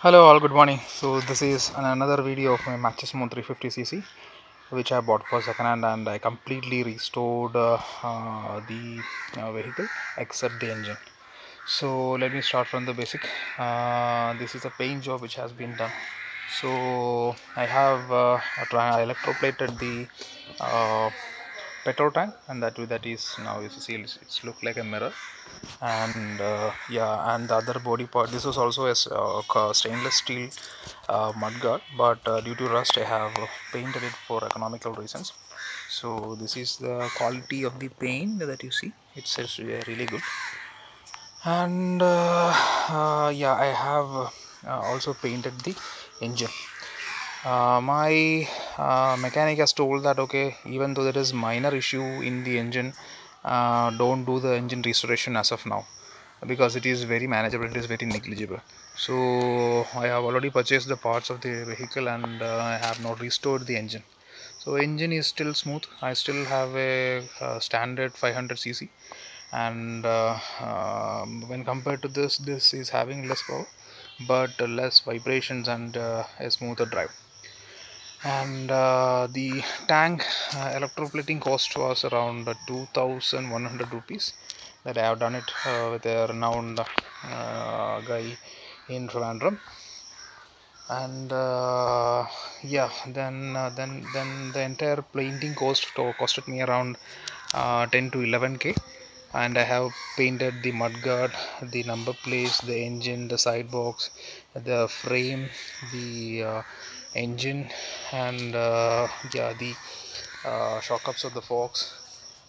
Hello all, good morning. So this is another video of my Machismo 350cc which I bought for second hand, and I completely restored the vehicle except the engine. So let me start from the basic. This is a paint job which has been done. So I have electroplated the uh, petrol tank, and that is now, you see, it's look like a mirror. And yeah, and the other body part, this was also a stainless steel mudguard, but due to rust I have painted it for economical reasons. So this is the quality of the paint that you see. It's really good. And yeah, I have also painted the engine. My mechanic has told that okay, even though there is minor issue in the engine, don't do the engine restoration as of now, because it is very manageable, it is very negligible. So I have already purchased the parts of the vehicle, and I have not restored the engine. So engine is still smooth. I still have a standard 500cc, and when compared to this is having less power but less vibrations and a smoother drive. And the tank electroplating cost was around 2100 rupees. That I have done it with a renowned guy in Trivandrum. And yeah, then the entire painting costed me around 10 to 11k. And I have painted the mudguard, the number plates, the engine, the side box, the frame, the engine, and yeah, the shock ups of the forks,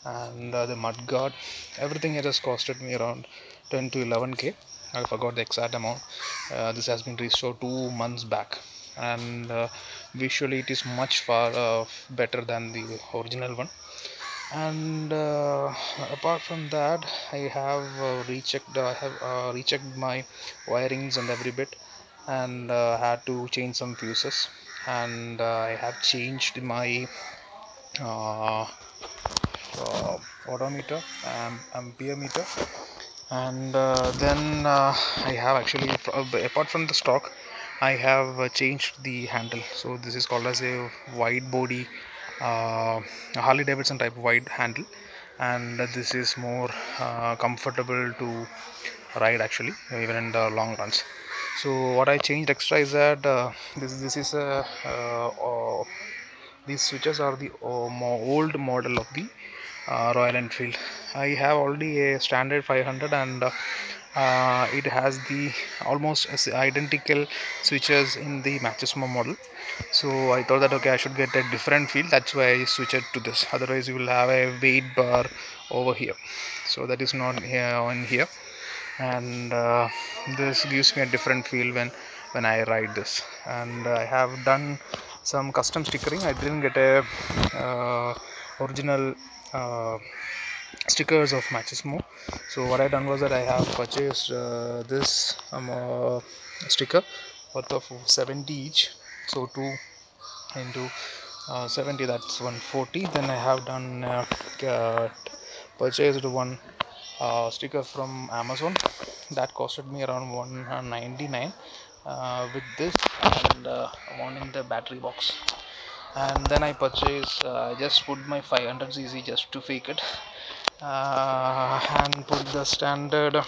and the mudguard. Everything it has costed me around 10 to 11k. I forgot the exact amount. This has been restored 2 months back, and visually it is much far better than the original one. And apart from that, I have rechecked my wirings and every bit, and had to change some fuses. And I have changed my uh, odometer, ampere meter. And then I have actually, apart from the stock, I have changed the handle. So this is called as a wide body Harley Davidson type wide handle, and this is more comfortable to ride actually, even in the long runs. So what I changed extra is that this is a these switches are the more old model of the Royal Enfield. I have already a standard 500, and it has the almost identical switches in the Machismo model. So I thought that okay, I should get a different feel. That's why I switched it to this. Otherwise, you will have a weight bar over here. So that is not here on here, and this gives me a different feel when I ride this. And I have done some custom stickering. I didn't get a original stickers of Machismo. So what I done was that I have purchased this sticker worth of 70 each. So 2 into 70, that's 140. Then I have done purchased one sticker from Amazon that costed me around 199 with this, and one in the battery box. And then I purchased, just put my 500cc just to fake it, and put the standard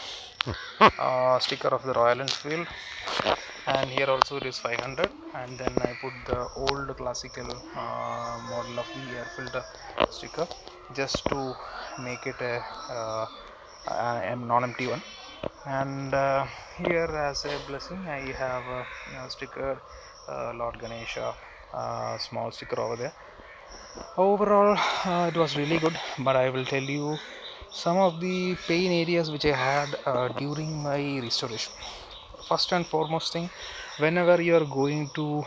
sticker of the Royal Enfield, and here also it is 500. And then I put the old classical model of the air filter sticker just to make it a non-empty one. And here, as a blessing, I have a sticker Lord Ganesha, small sticker over there. Overall, it was really good, but I will tell you some of the pain areas which I had during my restoration. First and foremost thing, whenever you are going to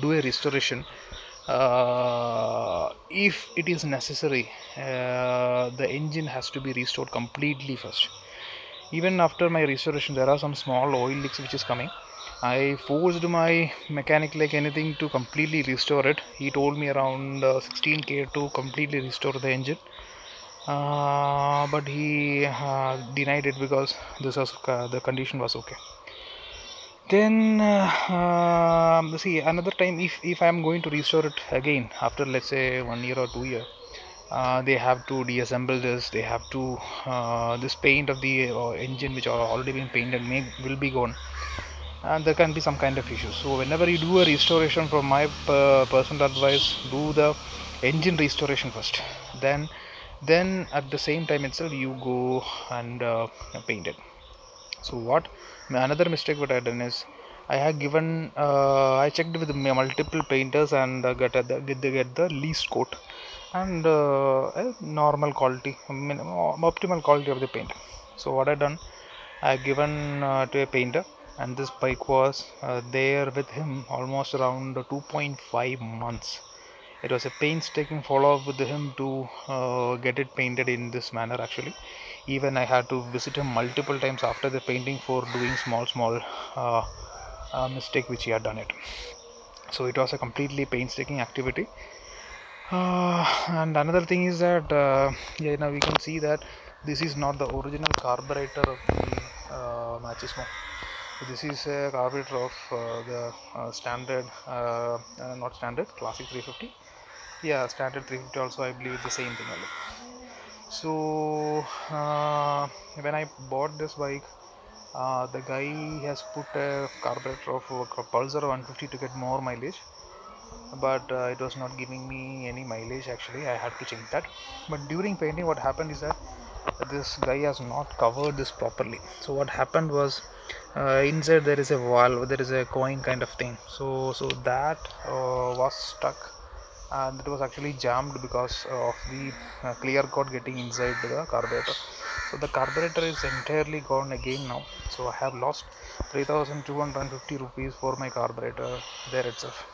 do a restoration, if it is necessary, the engine has to be restored completely first. Even after my restoration, there are some small oil leaks which is coming. I forced my mechanic like anything to completely restore it. He told me around 16k to completely restore the engine, but he denied it because this was the condition was okay. Then see, another time, if I am going to restore it again after, let's say, 1 year or 2 year, they have to deassemble this. They have to this paint of the engine which are already been painted will be gone, and there can be some kind of issues. So whenever you do a restoration, from my personal advice, do the engine restoration first. Then at the same time itself you go and paint it. So what another mistake what I done is, I have given I checked with multiple painters and get the least coat and a normal quality, optimal quality of the paint. So what I done, I given to a painter, and this bike was there with him almost around 2.5 months. It was a painstaking follow up with him to get it painted in this manner. Actually, even I had to visit him multiple times after the painting for doing small uh, mistake which he had done it. So it was a completely painstaking activity. And another thing is that yeah, now we can see that this is not the original carburetor of the Machismo. This is a carburetor of the standard, not standard, classic 350. Yeah, standard 350 also, I believe, the same thing only. So when I bought this bike, the guy has put a carburetor of a Pulsar 150 to get more mileage, but it was not giving me any mileage. Actually, I had to change that. But during painting, what happened is that this guy has not covered this properly. So what happened was, inside there is a valve, there is a coin kind of thing. So that was stuck, and it was actually jammed because of the clear coat getting inside the carburetor. So the carburetor is entirely gone again now. So I have lost 3,250 rupees for my carburetor there itself.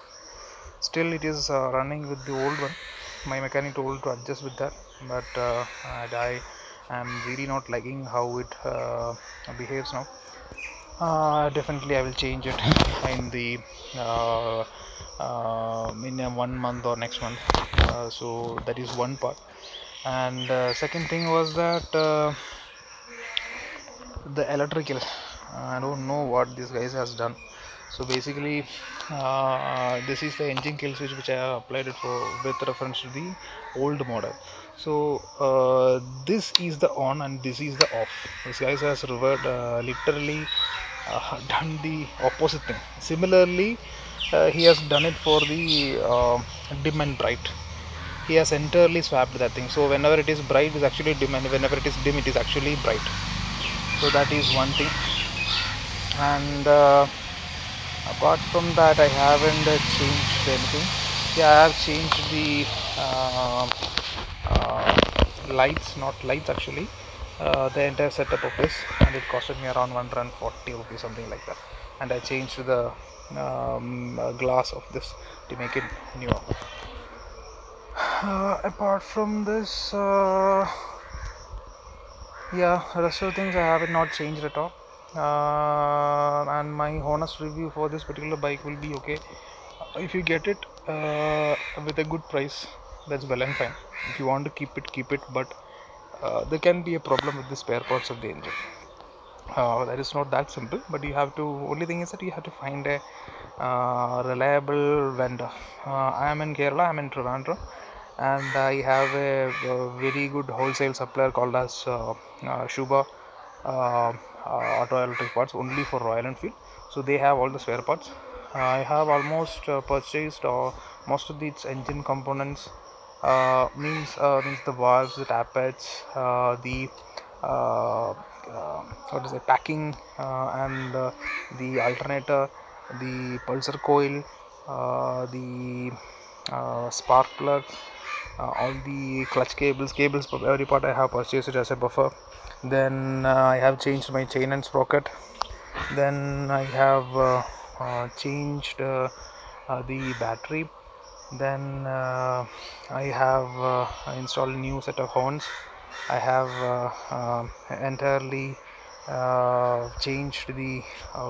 Still it is running with the old one. My mechanic told to adjust with that, but I am really not liking how it behaves now. Definitely I will change it in the in 1 month or next month. So that is one part. And second thing was that the electrical, I don't know what this guys has done. So basically this is the engine kill switch which I have applied it for with reference to the old model. So this is the on and this is the off. This guys has literally done the opposite thing. Similarly he has done it for the dim and bright. He has entirely swapped that thing. So whenever it is bright it is actually dim, and whenever it is dim it is actually bright. So that is one thing. And apart from that, I haven't changed anything. Yeah, I have changed the lights, not lights actually, the entire setup of this, and it costed me around 140 rupees, something like that. And I changed the glass of this to make it newer. Apart from this, yeah, rest of the things I have not changed at all. And my honest review for this particular bike will be okay. If you get it with a good price, that's well and fine. If you want to keep it, but there can be a problem with the spare parts of the engine. That is not that simple, but you have to, only thing is that you have to find a reliable vendor. I am in Kerala, I am in Trivandrum, and I have a very good wholesale supplier called as Shubha Auto Electric Parts, only for Royal Enfield. So they have all the spare parts. I have almost purchased most of its engine components, means the valves, the tappets, the what is it, packing, and the alternator, the pulsar coil, the spark plug, all the clutch cables for every part I have purchased it as a buffer. Then I have changed my chain and sprocket. Then I have changed the battery. Then I have installed a new set of horns. I have entirely changed the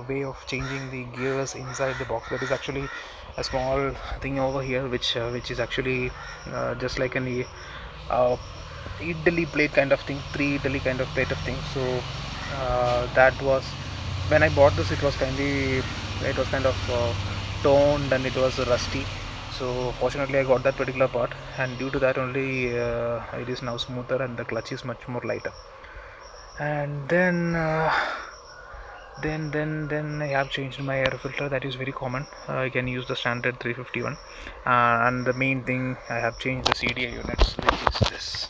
way of changing the gears inside the box. That is actually a small thing over here, which is actually just like an idli plate kind of thing, three idli kind of plate of thing. So that was when I bought this, it was kind of toned and it was rusty. So fortunately I got that particular part, and due to that only it is now smoother and the clutch is much more lighter. And then I have changed my air filter. That is very common. I can use the standard 351, and the main thing, I have changed the CDI units, which is this.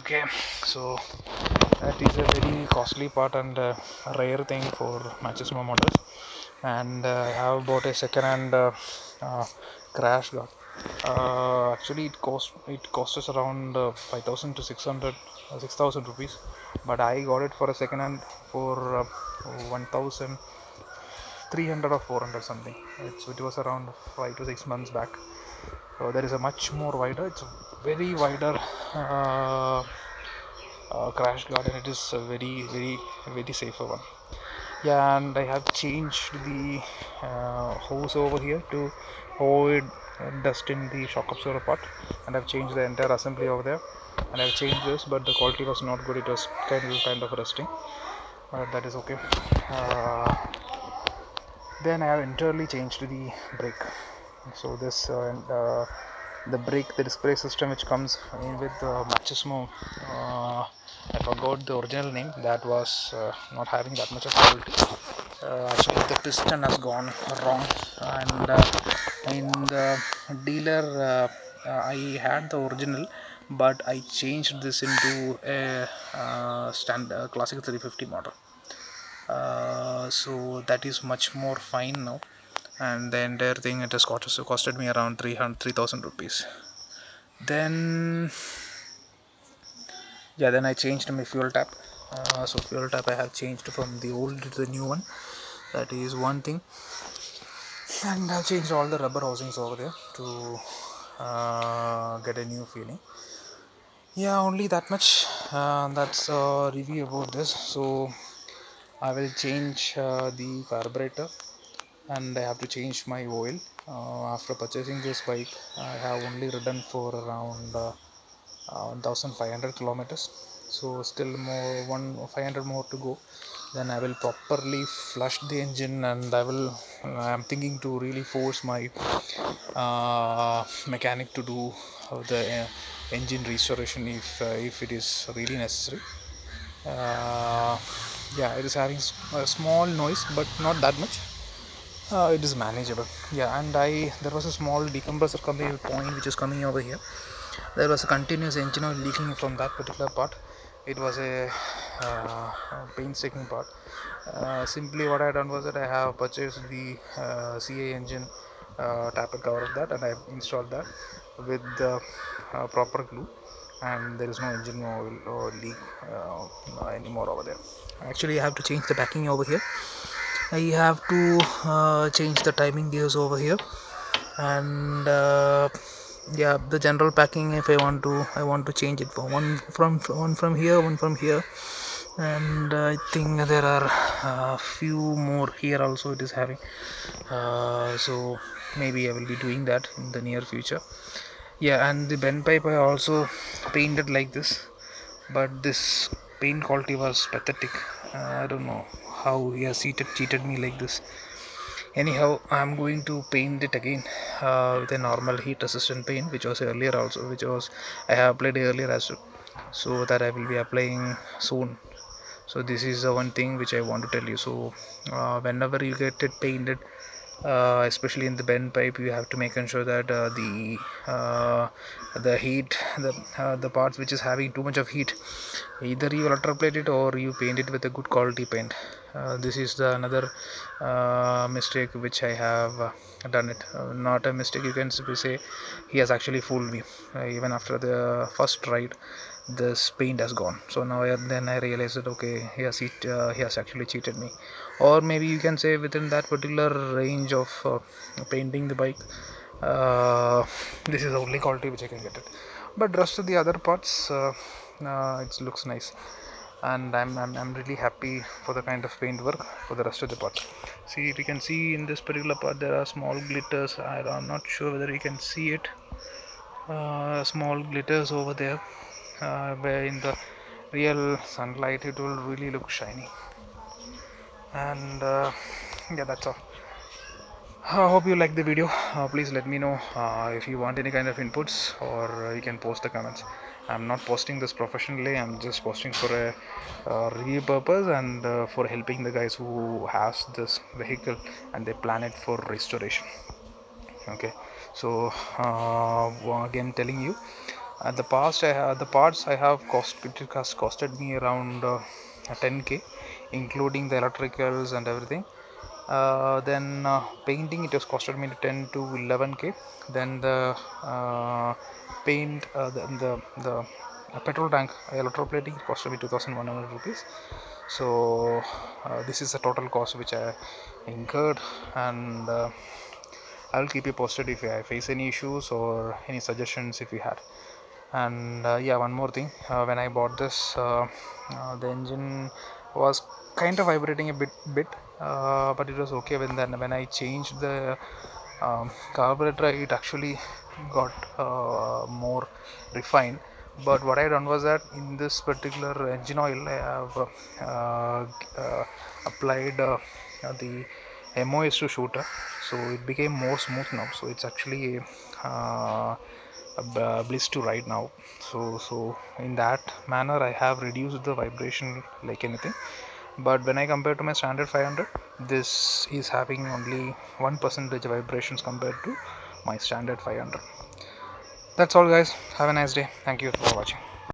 Okay, so that is a very costly part and a rare thing for Machismo models. And I have bought a second-hand crash guard. Actually, it cost us around 5,000 to 6,000 rupees, but I got it for a second hand for 1,300 or 400 something. It was around 5 to 6 months back. So there is a much more wider. It's a very wider crash guard, and it is a very safer one. Yeah, and I have changed the hose over here to avoid dust in the shock absorber part, and I've changed the entire assembly over there, and I've changed this, but the quality was not good. It was kind of rusting, but that is okay. Then I have entirely changed the brake. So this the disc brake system which comes in with the Machismo, I forgot the original name, that was not having that much of quality. Actually the piston has gone wrong, and in the dealer, I had the original, but I changed this into a standard classic 350 model. So that is much more fine now, and the entire thing, it has costed me around 3,000 rupees. Then yeah, then I changed my fuel tap. So fuel tap I have changed from the old to the new one. That is one thing, and I've changed all the rubber housings over there to get a new feeling. Yeah, only that much. That's a review about this. So I will change the carburetor, and I have to change my oil. After purchasing this bike, I have only ridden for around 1,500 kilometers, so still more 500 more to go. Then I will properly flush the engine, and I'm thinking to really force my mechanic to do the engine restoration if it is really necessary. uh, yeah, it is having a small noise, but not that much. It is manageable. Yeah, and there was a small decompressor coming point which is coming over here. There was a continuous engine oil leaking from that particular part. It was a painstaking part. Simply what I have done was that I have purchased the CA engine tappet cover of that, and I have installed that with the proper glue, and there is no engine oil or leak anymore over there. Actually, I have to change the packing over here. I have to change the timing gears over here, and yeah, the general packing, if I want to change it for one from here, one from here, and I think there are a few more here also it is having. So maybe I will be doing that in the near future. Yeah, and the bend pipe I also painted like this, but this paint quality was pathetic. I don't know how he has cheated me like this. Anyhow, I'm going to paint it again with a normal heat resistant paint, which was earlier also, which was I have applied earlier as well, so that I will be applying soon. So this is the one thing which I want to tell you. So whenever you get it painted, especially in the bend pipe, you have to make sure that the heat, the parts which is having too much of heat, either you electroplate it or you paint it with a good quality paint. This is the another mistake which I have done it. Not a mistake, you can simply say he has actually fooled me. Even after the first ride, this paint has gone. So now then I realized that okay, he has actually cheated me. Or maybe you can say within that particular range of painting the bike, this is the only quality which I can get it. But rest of the other parts, it looks nice, and I'm really happy for the kind of paint work for the rest of the part. See, you can see in this particular part there are small glitters. I'm not sure whether you can see it. Small glitters over there, where in the real sunlight it will really look shiny. And yeah, that's all. I hope you like the video. Please let me know if you want any kind of inputs, or you can post the comments. I'm not posting this professionally. I'm just posting for a review purpose and for helping the guys who has this vehicle and they plan it for restoration. Okay, so again telling you, at the past the parts I have it has costed me around 10k, including the electricals and everything. Then painting, it has costed me 10 to 11k. Then the paint, the petrol tank electroplating costed me 2100 rupees. So this is the total cost which I incurred, and I will keep you posted if I face any issues or any suggestions if you had. And yeah, one more thing, when I bought this, the engine was kind of vibrating a bit, but it was okay. When I changed the carburetor, it actually got more refined. But what I done was that in this particular engine oil, I have applied the MOS to shooter, so it became more smooth now. So it's actually a bliss to ride now. So in that manner, I have reduced the vibration like anything. But when I compare to my standard 500, this is having only 1% vibrations compared to my standard 500. That's all, guys. Have a nice day. Thank you for watching.